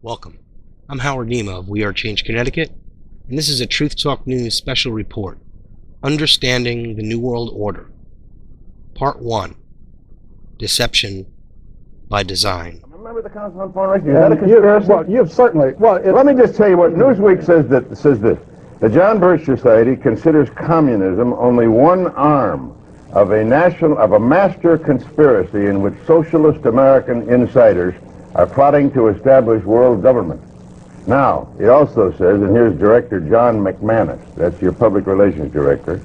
Welcome. I'm Howard Nema of We Are Change Connecticut, and this is a Truth Talk News special report, Understanding the New World Order, Part 1, Deception by Design. Remember the Council on Foreign Relations? Is that a conspiracy? Well, you've certainly... Well, let me just tell you what Newsweek says this. The John Birch Society considers communism only one arm of a master conspiracy in which socialist American insiders are plotting to establish world government. Now, it also says, and here's Director John McManus, that's your public relations director,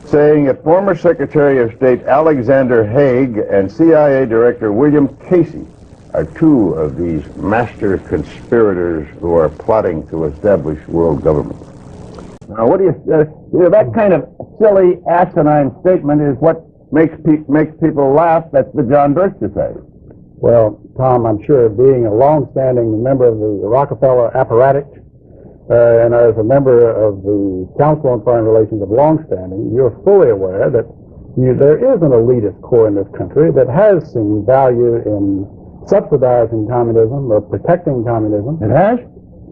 saying that former Secretary of State Alexander Haig and CIA Director William Casey are two of these master conspirators who are plotting to establish world government. Now, what do you that kind of silly, asinine statement is what makes people laugh. That's the John Birch Society. Well, Tom, I'm sure being a long-standing member of the Rockefeller apparatus and as a member of the Council on Foreign Relations of longstanding, you're fully aware that there is an elitist core in this country that has seen value in subsidizing communism or protecting communism. It has?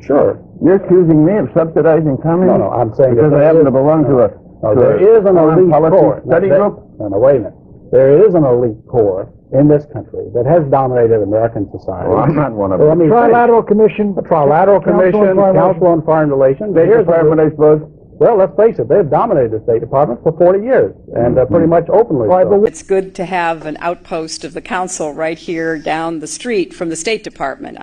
Sure. You're accusing me of subsidizing communism? No, I'm saying because I happen to belong to a there is an elite core study group. No, wait a minute. There is an elite core in this country that has dominated American society. Well, I'm not one of them. The Trilateral Commission. The Trilateral Commission, Council on Foreign Relations. State Department, I suppose. Well, let's face it, they've dominated the State Department for 40 years, and pretty much openly so. It's good to have an outpost of the Council right here down the street from the State Department.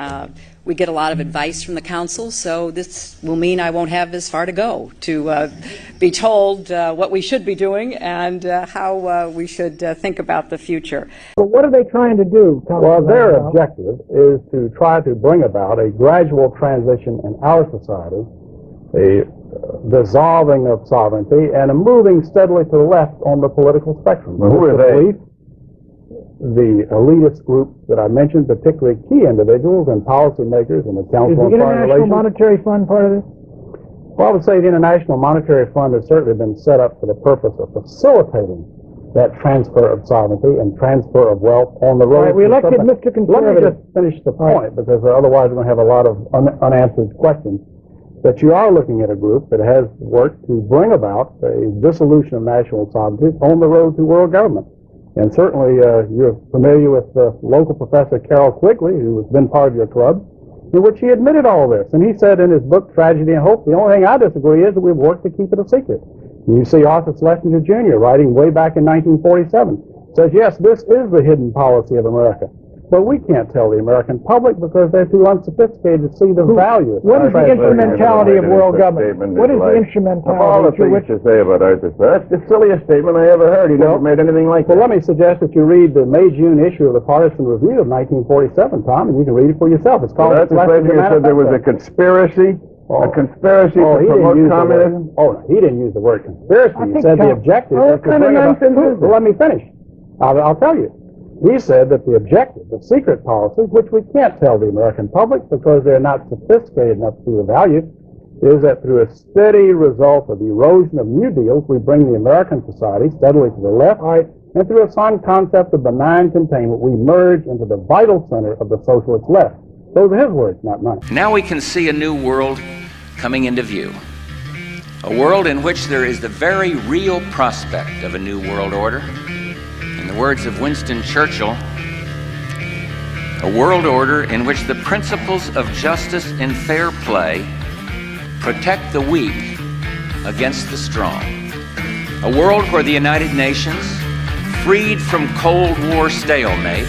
We get a lot of advice from the Council, so this will mean I won't have as far to go to be told what we should be doing and how we should think about the future. But what are they trying to do? Well, their objective is to try to bring about a gradual transition in our society, a dissolving of sovereignty, and a moving steadily to the left on the political spectrum. Well, who are they? The elitist group that I mentioned, particularly key individuals and policymakers in the Council on Foreign Relations. Is the International Monetary Fund part of this? Well, I would say the International Monetary Fund has certainly been set up for the purpose of facilitating that transfer of sovereignty and transfer of wealth on the road. Right, we elected Mr. Conservative. Let me just finish the point, because otherwise we're going to have a lot of unanswered questions. That you are looking at a group that has worked to bring about a dissolution of national sovereignty on the road to world government. And certainly you're familiar with local Professor Carroll Quigley, who has been part of your club, in which he admitted all this. And he said in his book, Tragedy and Hope, the only thing I disagree is that we've worked to keep it a secret. And you see Arthur Schlesinger Jr. writing way back in 1947, says, yes, this is the hidden policy of America. But we can't tell the American public because they're too unsophisticated to see the value. What is the instrumentality of world government? What is the instrumentality? Of all the things to say about Arthur, that's the silliest statement I ever heard. He never made anything like that. Well, let me suggest that you read the May-June issue of the Partisan Review of 1947, Tom, and you can read it for yourself. It's called... Arthur Schlesinger said there was a conspiracy. A conspiracy to promote communism? Oh, no, he didn't use the word conspiracy. He said the objective was to bring about... Well, let me finish. I'll tell you. He said that the objective, the secret policy, which we can't tell the American public because they're not sophisticated enough to see the value, is that through a steady result of the erosion of New Deals, we bring the American society steadily to the left, and through a sound concept of benign containment, we merge into the vital center of the socialist left. Those are his words, not mine. Now we can see a new world coming into view. A world in which there is the very real prospect of a new world order. In the words of Winston Churchill, a world order in which the principles of justice and fair play protect the weak against the strong. A world where the United Nations, freed from Cold War stalemate,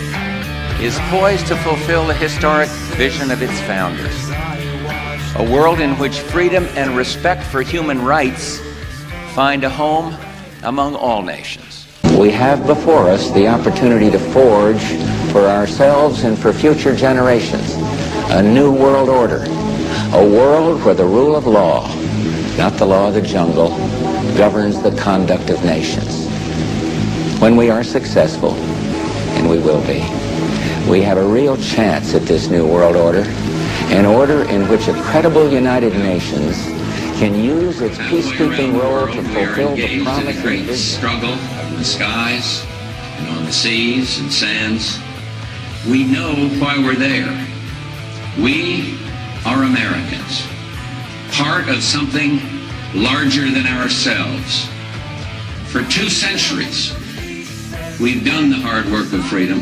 is poised to fulfill the historic vision of its founders. A world in which freedom and respect for human rights find a home among all nations. We have before us the opportunity to forge for ourselves and for future generations a new world order, a world where the rule of law, not the law of the jungle, governs the conduct of nations. When we are successful, and we will be, we have a real chance at this new world order, an order in which a credible United Nations can use its peacekeeping role to fulfill the promise of this struggle in the skies and on the seas and sands. We know why we're there. We are Americans, part of something larger than ourselves. For 2 centuries, we've done the hard work of freedom,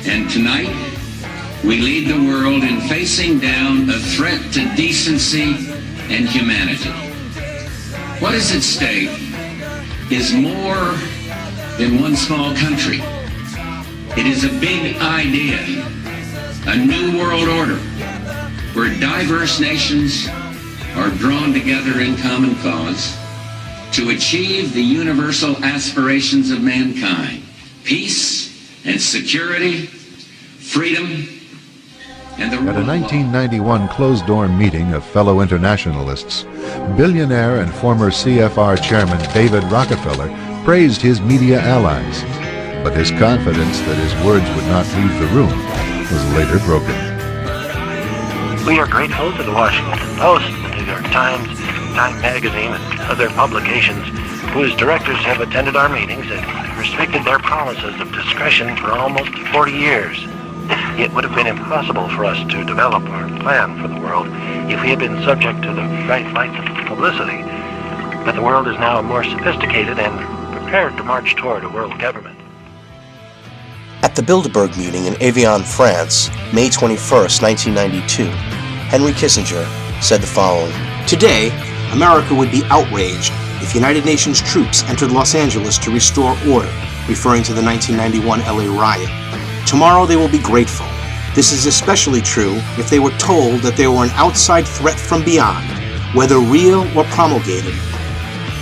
and tonight we lead the world in facing down a threat to decency and humanity. What is at stake is more than one small country. It is a big idea, a new world order, where diverse nations are drawn together in common cause to achieve the universal aspirations of mankind: peace and security, freedom, and the rule At a of law. 1991 closed-door meeting of fellow internationalists, billionaire and former CFR chairman David Rockefeller praised his media allies, but his confidence that his words would not leave the room was later broken. We are grateful to the Washington Post, the New York Times, Time Magazine, and other publications whose directors have attended our meetings and restricted their promises of discretion for almost 40 years. It would have been impossible for us to develop our plan for the world if we had been subject to the bright lights of publicity. But the world is now more sophisticated and prepared to march toward a world government. At the Bilderberg meeting in Evian, France, May 21st, 1992, Henry Kissinger said the following: "Today, America would be outraged if United Nations troops entered Los Angeles to restore order," referring to the 1991 LA riot. "Tomorrow they will be grateful. This is especially true if they were told that there were an outside threat from beyond, whether real or promulgated,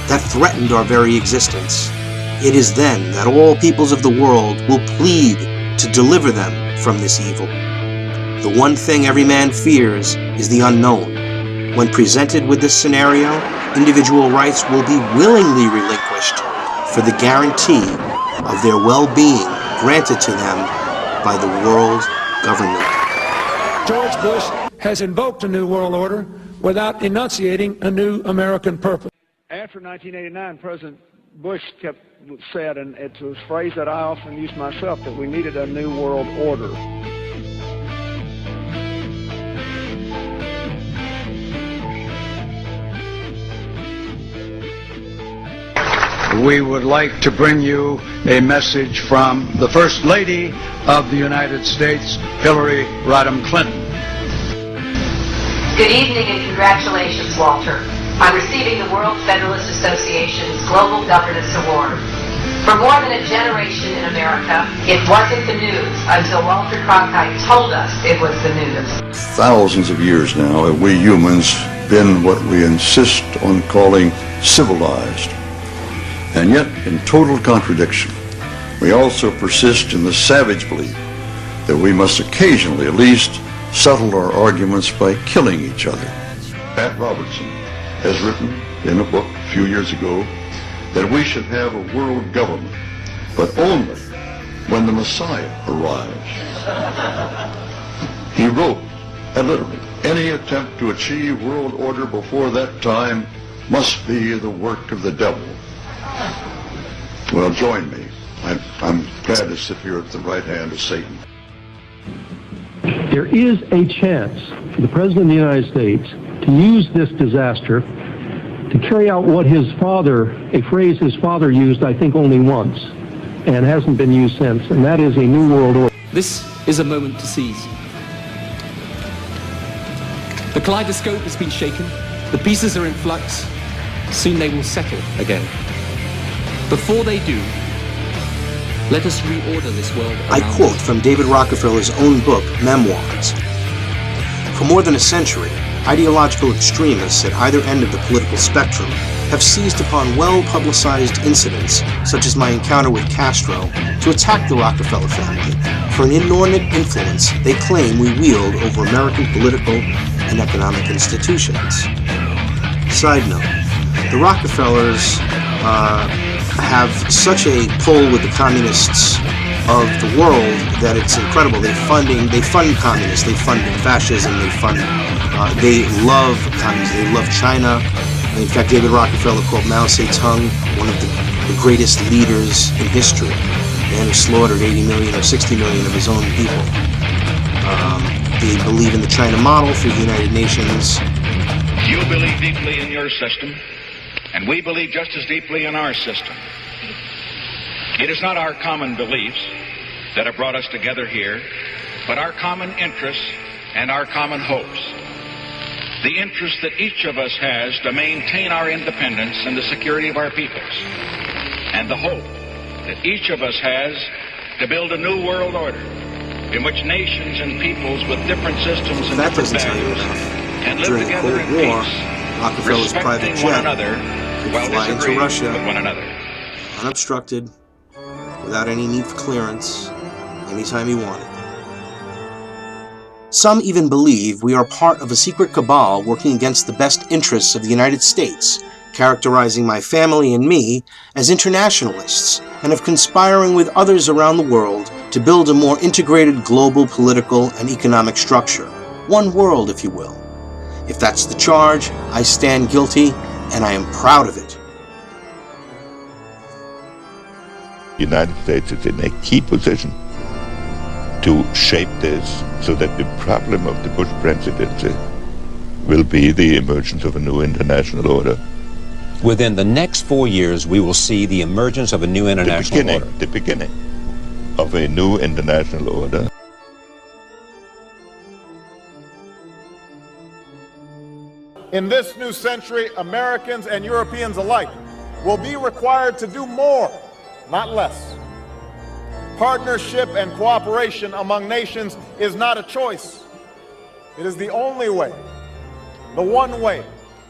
that threatened our very existence. It is then that all peoples of the world will plead to deliver them from this evil. The one thing every man fears is the unknown. When presented with this scenario, individual rights will be willingly relinquished for the guarantee of their well-being granted to them by the world government." George Bush has invoked a new world order without enunciating a new American purpose. After 1989, President Bush said, and it's a phrase that I often use myself, that we needed a new world order. We would like to bring you a message from the First Lady of the United States, Hillary Rodham Clinton. Good evening and congratulations, Walter, on receiving the World Federalist Association's Global Governance Award. For more than a generation in America, it wasn't the news until Walter Cronkite told us it was the news. Thousands of years now have we humans been what we insist on calling civilized. And yet, in total contradiction, we also persist in the savage belief that we must occasionally at least settle our arguments by killing each other. Pat Robertson has written in a book a few years ago that we should have a world government, but only when the Messiah arrives. He wrote, and literally, any attempt to achieve world order before that time must be the work of the devil. Well, join me. I'm glad to sit here at the right hand of Satan. There is a chance for the President of the United States to use this disaster to carry out what his father, a phrase his father used, I think, only once, and hasn't been used since, and that is a new world order. This is a moment to seize. The kaleidoscope has been shaken. The pieces are in flux. Soon they will settle again. Before they do, let us reorder this world around I quote from David Rockefeller's own book, Memoirs. "For more than a century, ideological extremists at either end of the political spectrum have seized upon well-publicized incidents, such as my encounter with Castro, to attack the Rockefeller family for an inordinate influence they claim we wield over American political and economic institutions." Side note, the Rockefellers have such a pull with the communists of the world that it's incredible. They fund communists, they fund fascism, they love communists, they love China. In fact, David Rockefeller called Mao Zedong one of the greatest leaders in history, the man who slaughtered 80 million or 60 million of his own people. They believe in the China model for the United Nations. You believe deeply in your system, and we believe just as deeply in our system. It is not our common beliefs that have brought us together here, but our common interests and our common hopes. The interest that each of us has to maintain our independence and the security of our peoples, and the hope that each of us has to build a new world order in which nations and peoples with different systems and different values can live together in peace, Rockefeller's private respecting one jet another could while fly into disagreeing Russia with one another. unobstructed, without any need for clearance, anytime he wanted. Some even believe we are part of a secret cabal working against the best interests of the United States, characterizing my family and me as internationalists, and of conspiring with others around the world to build a more integrated global political and economic structure. One world, if you will. If that's the charge, I stand guilty, and I am proud of it. The United States is in a key position to shape this so that the problem of the Bush presidency will be the emergence of a new international order. Within the next 4 years, we will see the emergence of a new international order. The beginning of a new international order. In this new century, Americans and Europeans alike will be required to do more, not less. Partnership and cooperation among nations is not a choice. It is the only way, the one way,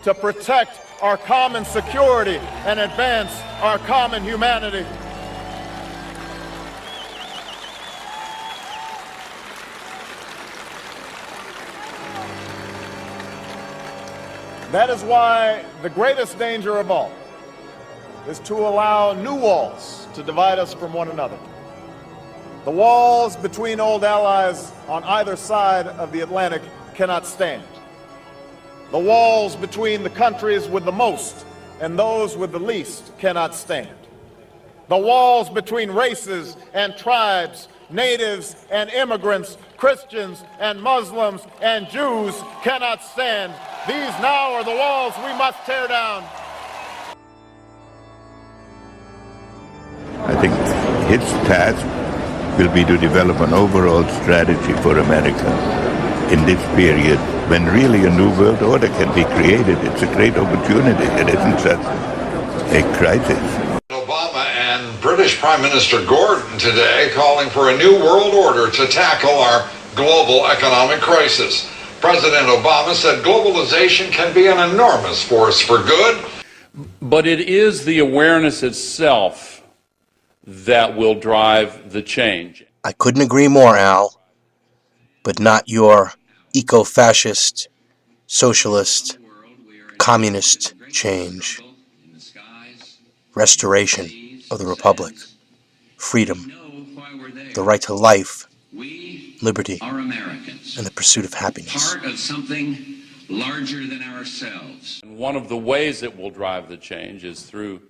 to protect our common security and advance our common humanity. That is why the greatest danger of all is to allow new walls to divide us from one another. The walls between old allies on either side of the Atlantic cannot stand. The walls between the countries with the most and those with the least cannot stand. The walls between races and tribes, natives and immigrants, Christians and Muslims and Jews cannot stand. These now are the walls we must tear down. I think its task will be to develop an overall strategy for America in this period when really a new world order can be created. It's a great opportunity. It isn't just a crisis. Obama and British Prime Minister Gordon today calling for a new world order to tackle our global economic crisis. President Obama said globalization can be an enormous force for good. But it is the awareness itself that will drive the change. I couldn't agree more, Al, but not your eco-fascist, socialist, communist change. Restoration of the Republic, freedom, the right to life, liberty, and the pursuit of happiness. Part of something larger than ourselves. And one of the ways it will drive the change is through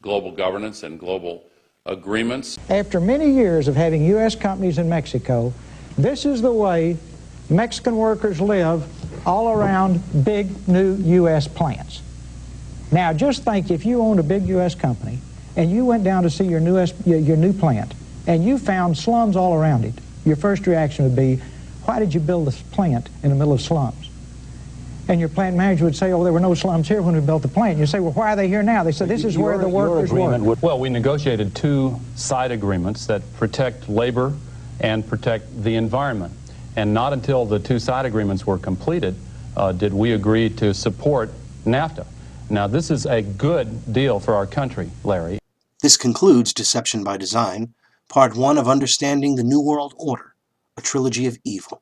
global governance and global agreements. After many years of having U.S. companies in Mexico, this is the way Mexican workers live all around big new U.S. plants. Now just think if you owned a big U.S. company and you went down to see your new plant and you found slums all around it, your first reaction would be, why did you build this plant in the middle of slums? And your plant manager would say, oh, there were no slums here when we built the plant. And you say, well, why are they here now? They said, this is where the workers work. Well, we negotiated 2 side agreements that protect labor and protect the environment. And not until the 2 side agreements were completed did we agree to support NAFTA. Now, this is a good deal for our country, Larry. This concludes Deception by Design, Part 1 of Understanding the New World Order, a trilogy of evil.